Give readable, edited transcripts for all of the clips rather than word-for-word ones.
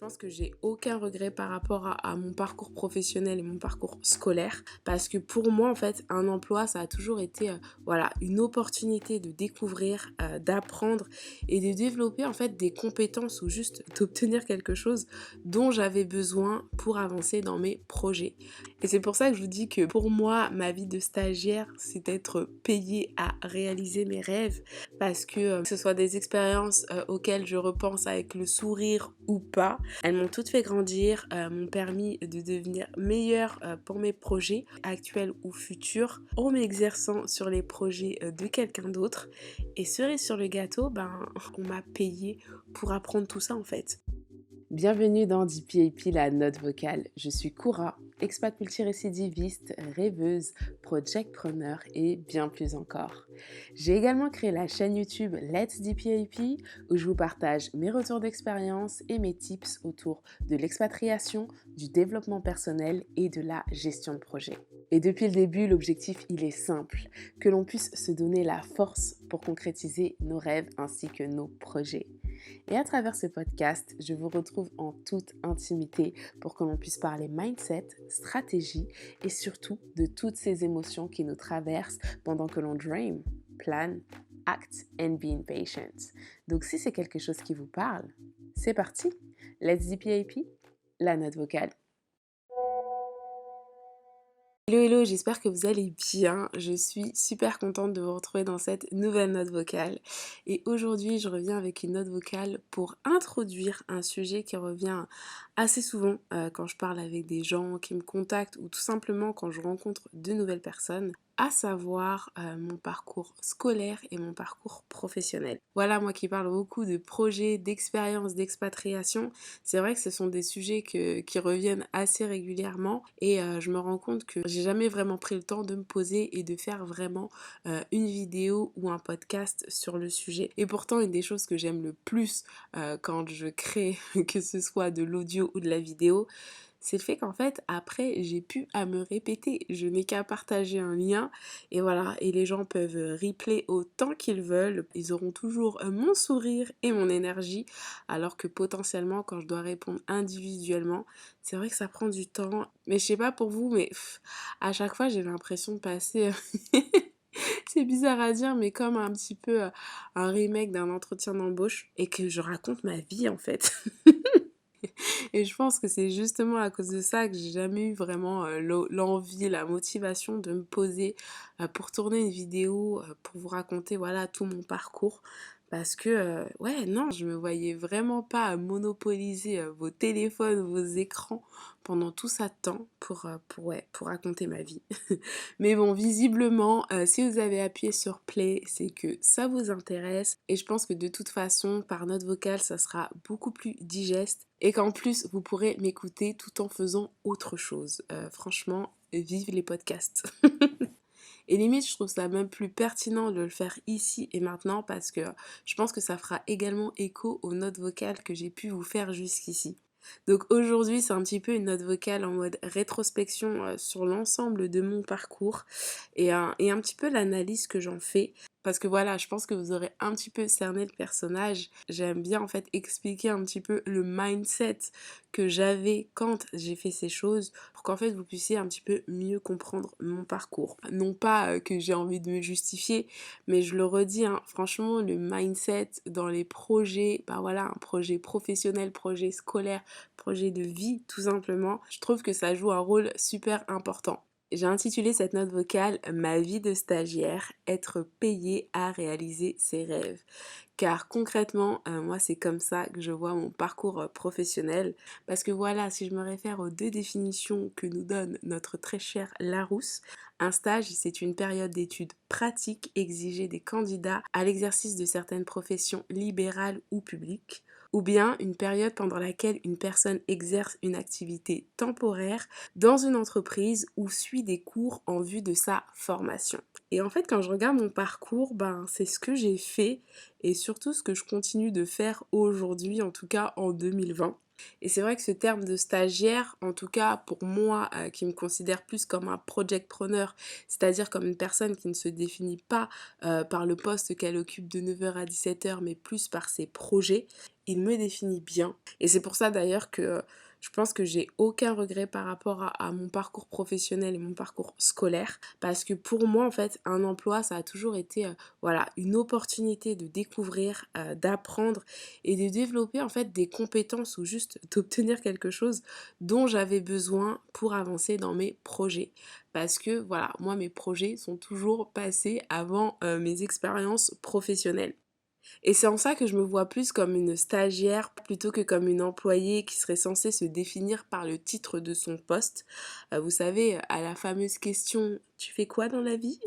pense que j'ai aucun regret par rapport à mon parcours professionnel et mon parcours scolaire parce que pour moi en fait un emploi ça a toujours été voilà une opportunité de découvrir, d'apprendre et de développer en fait des compétences ou juste d'obtenir quelque chose dont j'avais besoin pour avancer dans mes projets. Et c'est pour ça que je vous dis que pour moi ma vie de stagiaire c'est être payée à réaliser mes rêves parce que ce soit des expériences auxquelles je repense avec le sourire ou pas, elles m'ont toutes fait grandir, m'ont permis de devenir meilleure pour mes projets actuels ou futurs en m'exerçant sur les projets de quelqu'un d'autre. Et cerise sur le gâteau, ben on m'a payé pour apprendre tout ça en fait. Bienvenue dans DPAP, la note vocale. Je suis Koura, expat multirécidiviste, rêveuse, projectpreneur et bien plus encore. J'ai également créé la chaîne YouTube Let's DPAP où je vous partage mes retours d'expérience et mes tips autour de l'expatriation, du développement personnel et de la gestion de projet. Et depuis le début, l'objectif il est simple, que l'on puisse se donner la force pour concrétiser nos rêves ainsi que nos projets. Et à travers ce podcast, je vous retrouve en toute intimité pour que l'on puisse parler mindset, stratégie et surtout de toutes ces émotions qui nous traversent pendant que l'on dream, plan, act and be impatient. Donc si c'est quelque chose qui vous parle, c'est parti. Let's DPAP, la note vocale. Hello hello, j'espère que vous allez bien. Je suis super contente de vous retrouver dans cette nouvelle note vocale. Et aujourd'hui, je reviens avec une note vocale pour introduire un sujet qui revient assez souvent quand je parle avec des gens qui me contactent ou tout simplement quand je rencontre de nouvelles personnes, à savoir mon parcours scolaire et mon parcours professionnel. Voilà, moi qui parle beaucoup de projets, d'expériences, d'expatriation, c'est vrai que ce sont des sujets qui reviennent assez régulièrement et je me rends compte que j'ai jamais vraiment pris le temps de me poser et de faire vraiment une vidéo ou un podcast sur le sujet. Et pourtant, une des choses que j'aime le plus quand je crée, que ce soit de l'audio ou de la vidéo, c'est le fait qu'en fait, après, j'ai pu à me répéter. Je n'ai qu'à partager un lien et voilà, et les gens peuvent replay autant qu'ils veulent. Ils auront toujours mon sourire et mon énergie, alors que potentiellement, quand je dois répondre individuellement, c'est vrai que ça prend du temps. Mais je sais pas pour vous, mais à chaque fois, j'ai l'impression de passer... C'est bizarre à dire, mais comme un petit peu un remake d'un entretien d'embauche et que je raconte ma vie en fait. Et je pense que c'est justement à cause de ça que j'ai jamais eu vraiment l'envie, la motivation de me poser pour tourner une vidéo, pour vous raconter voilà tout mon parcours. Parce que, ouais, non, je me voyais vraiment pas monopoliser vos téléphones, vos écrans pendant tout ça de temps ouais, pour raconter ma vie. Mais bon, visiblement, si vous avez appuyé sur play, c'est que ça vous intéresse. Et je pense que de toute façon, par note vocale, ça sera beaucoup plus digeste. Et qu'en plus, vous pourrez m'écouter tout en faisant autre chose. Franchement, vive les podcasts. Et limite, je trouve ça même plus pertinent de le faire ici et maintenant parce que je pense que ça fera également écho aux notes vocales que j'ai pu vous faire jusqu'ici. Donc aujourd'hui, c'est un petit peu une note vocale en mode rétrospection sur l'ensemble de mon parcours et un petit peu l'analyse que j'en fais. Parce que voilà, je pense que vous aurez un petit peu cerné le personnage. J'aime bien en fait expliquer un petit peu le mindset que j'avais quand j'ai fait ces choses pour qu'en fait vous puissiez un petit peu mieux comprendre mon parcours. Non pas que j'ai envie de me justifier, mais je le redis, hein, franchement, le mindset dans les projets, bah voilà, un projet professionnel, projet scolaire, projet de vie tout simplement, je trouve que ça joue un rôle super important. J'ai intitulé cette note vocale Ma vie de stagiaire, être payé à réaliser ses rêves. Car concrètement, moi c'est comme ça que je vois mon parcours professionnel. Parce que voilà, si je me réfère aux deux définitions que nous donne notre très cher Larousse, un stage c'est une période d'études pratiques exigée des candidats à l'exercice de certaines professions libérales ou publiques, ou bien une période pendant laquelle une personne exerce une activité temporaire dans une entreprise ou suit des cours en vue de sa formation. Et en fait, quand je regarde mon parcours, ben, c'est ce que j'ai fait et surtout ce que je continue de faire aujourd'hui, en tout cas en 2020. Et c'est vrai que ce terme de stagiaire, en tout cas pour moi, qui me considère plus comme un projectpreneur, c'est-à-dire comme une personne qui ne se définit pas par le poste qu'elle occupe de 9 heures à 17 heures, mais plus par ses projets, il me définit bien. Et c'est pour ça d'ailleurs que je pense que j'ai aucun regret par rapport à mon parcours professionnel et mon parcours scolaire, parce que pour moi, en fait, un emploi, ça a toujours été voilà, une opportunité de découvrir, d'apprendre et de développer en fait des compétences ou juste d'obtenir quelque chose dont j'avais besoin pour avancer dans mes projets. Parce que voilà, moi mes projets sont toujours passés avant mes expériences professionnelles. Et c'est en ça que je me vois plus comme une stagiaire plutôt que comme une employée qui serait censée se définir par le titre de son poste. Vous savez, à la fameuse question «Tu fais quoi dans la vie?»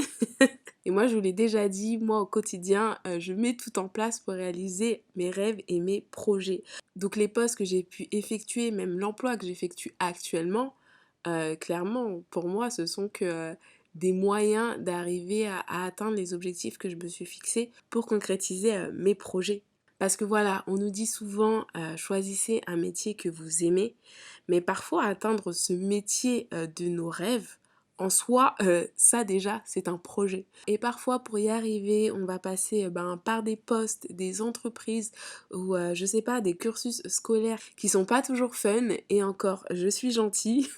Et moi, je vous l'ai déjà dit, moi au quotidien, je mets tout en place pour réaliser mes rêves et mes projets. Donc les postes que j'ai pu effectuer, même l'emploi que j'effectue actuellement, clairement, pour moi, ce sont que des moyens d'arriver à atteindre les objectifs que je me suis fixés pour concrétiser mes projets. Parce que voilà, on nous dit souvent choisissez un métier que vous aimez, mais parfois atteindre ce métier de nos rêves, en soi, ça déjà, c'est un projet. Et parfois, pour y arriver, on va passer par des postes, des entreprises ou je sais pas, des cursus scolaires qui sont pas toujours fun. Et encore, je suis gentille.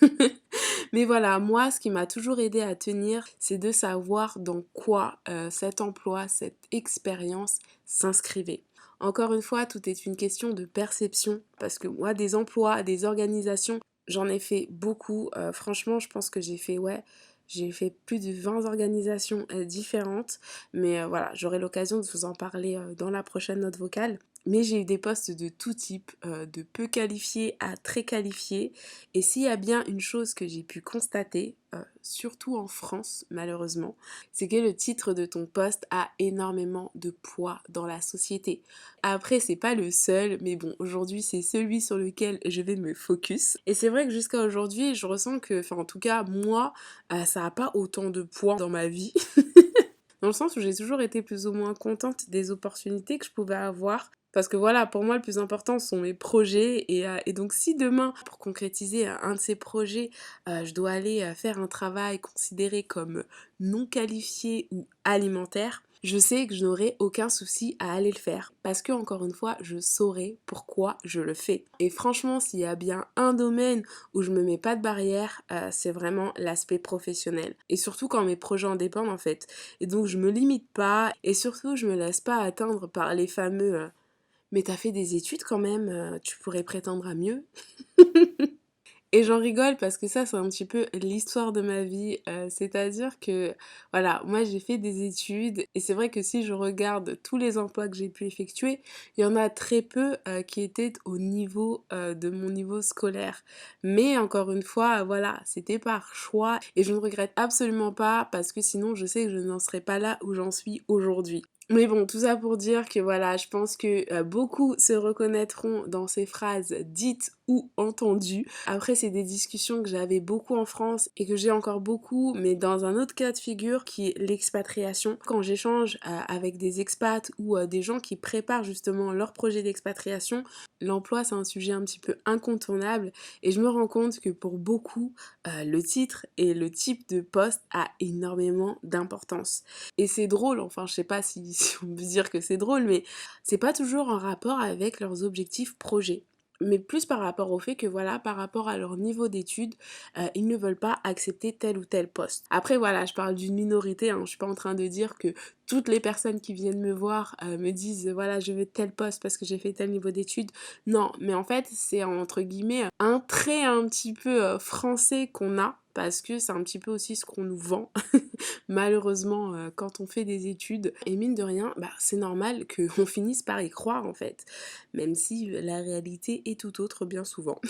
Mais voilà, moi, ce qui m'a toujours aidé à tenir, c'est de savoir dans quoi cet emploi, cette expérience s'inscrivait. Encore une fois, tout est une question de perception, parce que moi, des emplois, des organisations, j'en ai fait beaucoup. Franchement, je pense que j'ai fait plus de 20 organisations différentes. Mais voilà, j'aurai l'occasion de vous en parler dans la prochaine note vocale. Mais j'ai eu des postes de tout type, de peu qualifiés à très qualifiés. Et s'il y a bien une chose que j'ai pu constater, surtout en France malheureusement, c'est que le titre de ton poste a énormément de poids dans la société. Après, c'est pas le seul, mais bon, aujourd'hui c'est celui sur lequel je vais me focus. Et c'est vrai que jusqu'à aujourd'hui, je ressens que, enfin en tout cas moi, ça a pas autant de poids dans ma vie. Dans le sens où j'ai toujours été plus ou moins contente des opportunités que je pouvais avoir. Parce que voilà, pour moi, le plus important sont mes projets. Et donc, si demain, pour concrétiser un de ces projets, je dois aller faire un travail considéré comme non qualifié ou alimentaire, je sais que je n'aurai aucun souci à aller le faire. Parce que, encore une fois, je saurai pourquoi je le fais. Et franchement, s'il y a bien un domaine où je me mets pas de barrière, c'est vraiment l'aspect professionnel. Et surtout quand mes projets en dépendent, en fait. Et donc, je me limite pas. Et surtout, je me laisse pas atteindre par les fameux mais t'as fait des études quand même, tu pourrais prétendre à mieux. Et j'en rigole parce que ça, c'est un petit peu l'histoire de ma vie. C'est-à-dire que, voilà, moi j'ai fait des études et c'est vrai que si je regarde tous les emplois que j'ai pu effectuer, il y en a très peu qui étaient au niveau de mon niveau scolaire. Mais encore une fois, voilà, c'était par choix et je ne regrette absolument pas parce que sinon je sais que je n'en serais pas là où j'en suis aujourd'hui. Mais bon, tout ça pour dire que voilà, je pense que beaucoup se reconnaîtront dans ces phrases dites ou entendues. Après, c'est des discussions que j'avais beaucoup en France et que j'ai encore beaucoup, mais dans un autre cas de figure qui est l'expatriation. Quand j'échange avec des expats ou des gens qui préparent justement leur projet d'expatriation, l'emploi c'est un sujet un petit peu incontournable et je me rends compte que pour beaucoup, le titre et le type de poste a énormément d'importance. Et c'est drôle, enfin je sais pas si on peut dire que c'est drôle, mais c'est pas toujours en rapport avec leurs objectifs projets. Mais plus par rapport au fait que voilà, par rapport à leur niveau d'études, ils ne veulent pas accepter tel ou tel poste. Après voilà, je parle d'une minorité, hein, je suis pas en train de dire que toutes les personnes qui viennent me voir me disent voilà je veux tel poste parce que j'ai fait tel niveau d'études. Non, mais en fait c'est entre guillemets un trait un petit peu français qu'on a parce que c'est un petit peu aussi ce qu'on nous vend malheureusement quand on fait des études. Et mine de rien, bah, c'est normal qu'on finisse par y croire en fait, même si la réalité est tout autre bien souvent.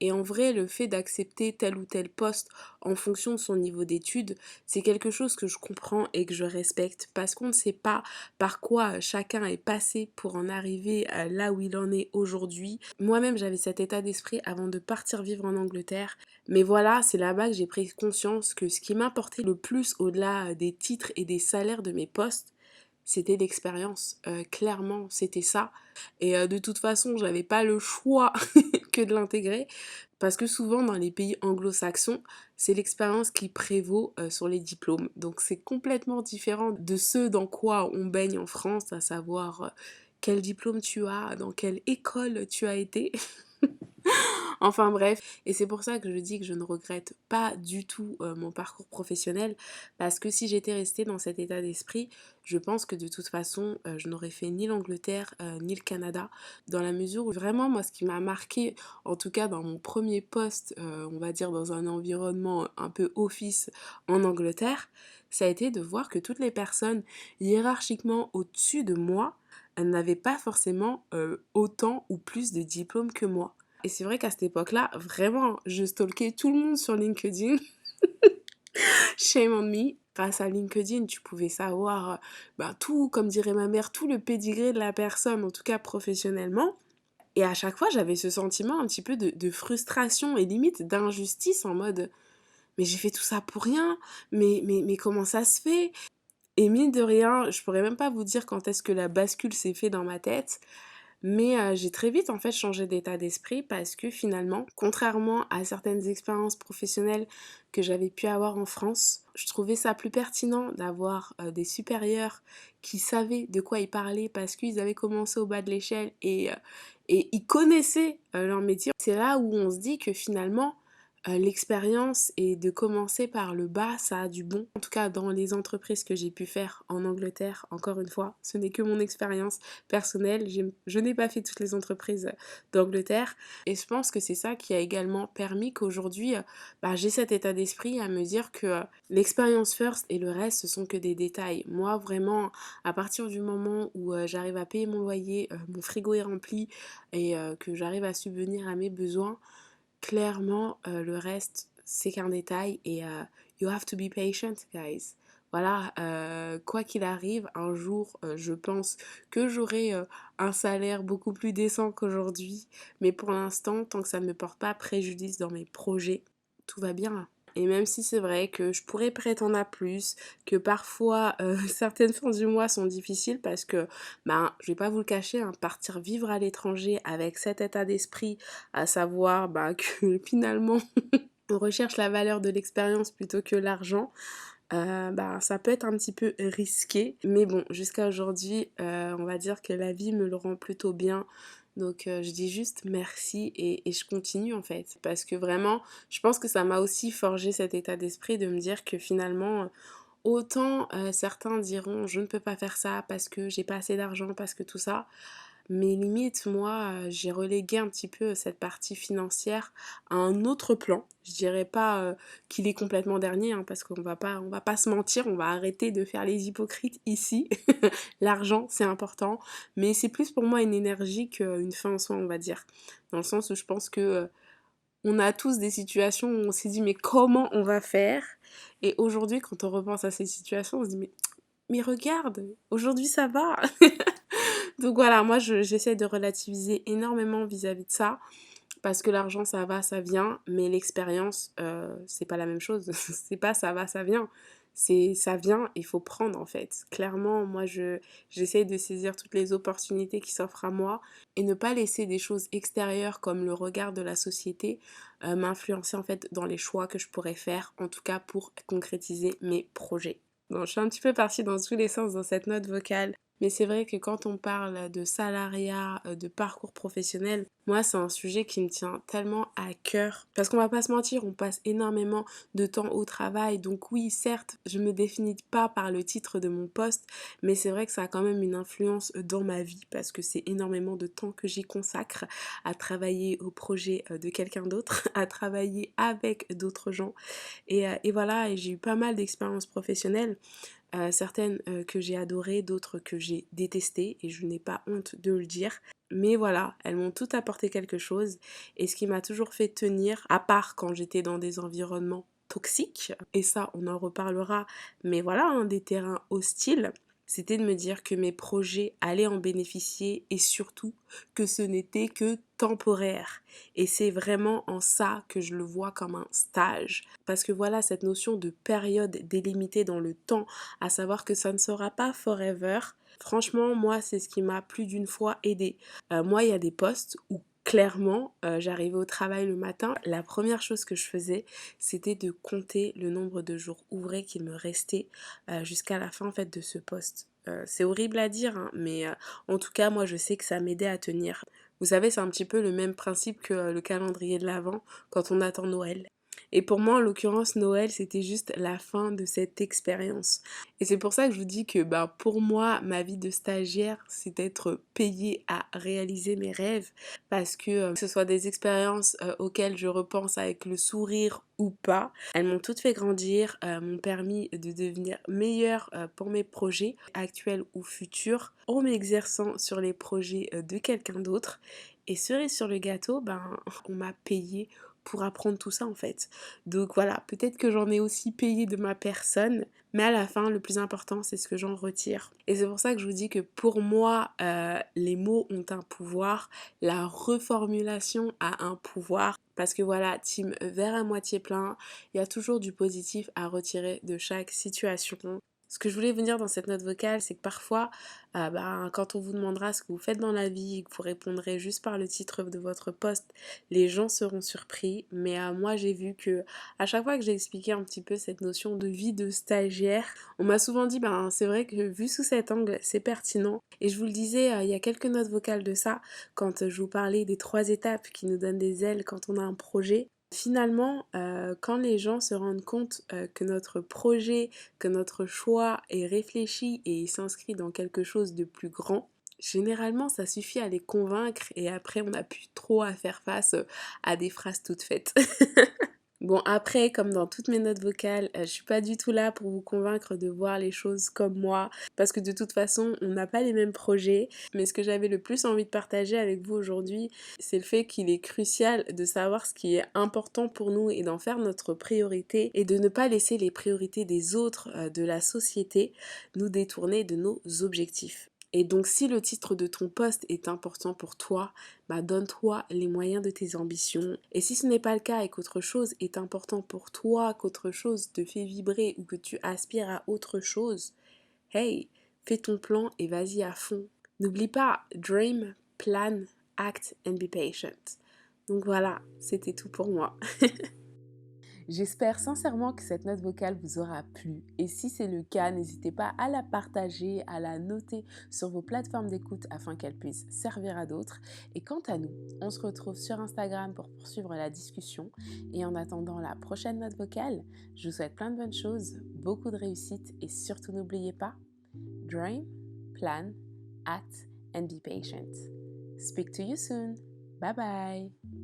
Et en vrai, le fait d'accepter tel ou tel poste en fonction de son niveau d'études, c'est quelque chose que je comprends et que je respecte parce qu'on ne sait pas par quoi chacun est passé pour en arriver là où il en est aujourd'hui. Moi-même, j'avais cet état d'esprit avant de partir vivre en Angleterre. Mais voilà, c'est là-bas que j'ai pris conscience que ce qui m'importait le plus au-delà des titres et des salaires de mes postes, c'était l'expérience. Clairement, c'était ça. Et de toute façon, j'avais pas le choix que de l'intégrer parce que souvent dans les pays anglo-saxons, c'est l'expérience qui prévaut sur les diplômes. Donc c'est complètement différent de ce dans quoi on baigne en France, à savoir quel diplôme tu as, dans quelle école tu as été. Enfin bref, et c'est pour ça que je dis que je ne regrette pas du tout mon parcours professionnel, parce que si j'étais restée dans cet état d'esprit, je pense que de toute façon, je n'aurais fait ni l'Angleterre ni le Canada, dans la mesure où vraiment moi ce qui m'a marqué, en tout cas dans mon premier poste, on va dire dans un environnement un peu office en Angleterre, ça a été de voir que toutes les personnes hiérarchiquement au-dessus de moi, elles n'avaient pas forcément autant ou plus de diplômes que moi. Et c'est vrai qu'à cette époque-là, vraiment, je stalkais tout le monde sur LinkedIn. Shame on me. Grâce à LinkedIn, tu pouvais savoir tout, comme dirait ma mère, tout le pédigré de la personne, en tout cas professionnellement. Et à chaque fois, j'avais ce sentiment un petit peu de frustration et limite d'injustice en mode mais j'ai fait tout ça pour rien, mais comment ça se fait? Et mine de rien, je pourrais même pas vous dire quand est-ce que la bascule s'est fait dans ma tête, mais j'ai très vite en fait changé d'état d'esprit parce que finalement, contrairement à certaines expériences professionnelles que j'avais pu avoir en France, je trouvais ça plus pertinent d'avoir des supérieurs qui savaient de quoi ils parlaient parce qu'ils avaient commencé au bas de l'échelle et ils connaissaient leur métier. C'est là où on se dit que finalement, l'expérience et de commencer par le bas, ça a du bon. En tout cas, dans les entreprises que j'ai pu faire en Angleterre, encore une fois, ce n'est que mon expérience personnelle. Je n'ai pas fait toutes les entreprises d'Angleterre. Et je pense que c'est ça qui a également permis qu'aujourd'hui, j'ai cet état d'esprit à me dire que l'expérience first et le reste, ce sont que des détails. Moi, vraiment, à partir du moment où j'arrive à payer mon loyer, mon frigo est rempli et que j'arrive à subvenir à mes besoins, clairement, le reste, c'est qu'un détail et you have to be patient, guys. Voilà, quoi qu'il arrive, un jour, je pense que j'aurai un salaire beaucoup plus décent qu'aujourd'hui. Mais pour l'instant, tant que ça ne me porte pas préjudice dans mes projets, tout va bien. Et même si c'est vrai que je pourrais prétendre à plus, que parfois certaines fins du mois sont difficiles parce que, je vais pas vous le cacher, hein, partir vivre à l'étranger avec cet état d'esprit, à savoir que finalement on recherche la valeur de l'expérience plutôt que l'argent, ça peut être un petit peu risqué. Mais bon, jusqu'à aujourd'hui, on va dire que la vie me le rend plutôt bien. Donc je dis juste merci et je continue en fait. Parce que vraiment, je pense que ça m'a aussi forgé cet état d'esprit de me dire que finalement, autant certains diront je ne peux pas faire ça parce que j'ai pas assez d'argent, parce que tout ça. Mais limite, moi, j'ai relégué un petit peu cette partie financière à un autre plan. Je dirais pas qu'il est complètement dernier, hein, parce on va pas se mentir, on va arrêter de faire les hypocrites ici. L'argent, c'est important, mais c'est plus pour moi une énergie qu'une fin en soi, on va dire. Dans le sens où je pense que on a tous des situations où on s'est dit mais comment on va faire? Et aujourd'hui, quand on repense à ces situations, on se dit mais regarde, aujourd'hui ça va. Donc voilà, moi j'essaie de relativiser énormément vis-à-vis de ça, parce que l'argent ça va, ça vient, mais l'expérience c'est pas la même chose, c'est pas ça va, ça vient, c'est ça vient, il faut prendre en fait. Clairement, moi j'essaie de saisir toutes les opportunités qui s'offrent à moi et ne pas laisser des choses extérieures comme le regard de la société m'influencer en fait dans les choix que je pourrais faire, en tout cas pour concrétiser mes projets. Bon, je suis un petit peu partie dans tous les sens dans cette note vocale. Mais c'est vrai que quand on parle de salariat, de parcours professionnel, moi c'est un sujet qui me tient tellement à cœur. Parce qu'on va pas se mentir, on passe énormément de temps au travail. Donc oui, certes, je me définis pas par le titre de mon poste, mais c'est vrai que ça a quand même une influence dans ma vie parce que c'est énormément de temps que j'y consacre à travailler au projet de quelqu'un d'autre, à travailler avec d'autres gens. Et voilà, et j'ai eu pas mal d'expériences professionnelles. Certaines que j'ai adorées, d'autres que j'ai détestées et je n'ai pas honte de le dire. Mais voilà, elles m'ont toutes apporté quelque chose et ce qui m'a toujours fait tenir, à part quand j'étais dans des environnements toxiques, et ça on en reparlera, mais voilà, hein, des terrains hostiles. C'était de me dire que mes projets allaient en bénéficier et surtout que ce n'était que temporaire. Et c'est vraiment en ça que je le vois comme un stage. Parce que voilà, cette notion de période délimitée dans le temps, à savoir que ça ne sera pas forever, franchement, moi, c'est ce qui m'a plus d'une fois aidé. Moi, il y a des postes où clairement, j'arrivais au travail le matin, la première chose que je faisais, c'était de compter le nombre de jours ouvrés qu'il me restait jusqu'à la fin en fait de ce poste. C'est horrible à dire, hein, mais en tout cas, moi, je sais que ça m'aidait à tenir. Vous savez, c'est un petit peu le même principe que le calendrier de l'Avent quand on attend Noël. Et pour moi, en l'occurrence, Noël, c'était juste la fin de cette expérience. Et c'est pour ça que je vous dis que pour moi, ma vie de stagiaire, c'est d'être payée à réaliser mes rêves. Parce que ce soit des expériences auxquelles je repense avec le sourire ou pas, elles m'ont toutes fait grandir, m'ont permis de devenir meilleure pour mes projets actuels ou futurs, en m'exerçant sur les projets de quelqu'un d'autre. Et cerise sur le gâteau, on m'a payé pour apprendre tout ça en fait. Donc voilà, peut-être que j'en ai aussi payé de ma personne, mais à la fin, le plus important, c'est ce que j'en retire. Et c'est pour ça que je vous dis que pour moi, les mots ont un pouvoir, la reformulation a un pouvoir. Parce que voilà, team verre à moitié plein, il y a toujours du positif à retirer de chaque situation. Ce que je voulais vous dire dans cette note vocale, c'est que parfois, quand on vous demandera ce que vous faites dans la vie et que vous répondrez juste par le titre de votre poste, les gens seront surpris. Mais moi, j'ai vu que à chaque fois que j'ai expliqué un petit peu cette notion de vie de stagiaire, on m'a souvent dit, c'est vrai que vu sous cet angle, c'est pertinent. Et je vous le disais, il y a quelques notes vocales de ça, quand je vous parlais des 3 étapes qui nous donnent des ailes quand on a un projet. Finalement, quand les gens se rendent compte que notre projet, que notre choix est réfléchi et s'inscrit dans quelque chose de plus grand, généralement ça suffit à les convaincre et après on n'a plus trop à faire face à des phrases toutes faites. Bon après, comme dans toutes mes notes vocales, je suis pas du tout là pour vous convaincre de voir les choses comme moi, parce que de toute façon, on n'a pas les mêmes projets. Mais ce que j'avais le plus envie de partager avec vous aujourd'hui, c'est le fait qu'il est crucial de savoir ce qui est important pour nous et d'en faire notre priorité et de ne pas laisser les priorités des autres, de la société, nous détourner de nos objectifs. Et donc si le titre de ton poste est important pour toi, donne-toi les moyens de tes ambitions. Et si ce n'est pas le cas et qu'autre chose est important pour toi, qu'autre chose te fait vibrer ou que tu aspires à autre chose, hey, fais ton plan et vas-y à fond. N'oublie pas, dream, plan, act and be patient. Donc voilà, c'était tout pour moi. J'espère sincèrement que cette note vocale vous aura plu et si c'est le cas, n'hésitez pas à la partager, à la noter sur vos plateformes d'écoute afin qu'elle puisse servir à d'autres. Et quant à nous, on se retrouve sur Instagram pour poursuivre la discussion et en attendant la prochaine note vocale, je vous souhaite plein de bonnes choses, beaucoup de réussite et surtout n'oubliez pas, dream, plan, act and be patient. Speak to you soon. Bye bye.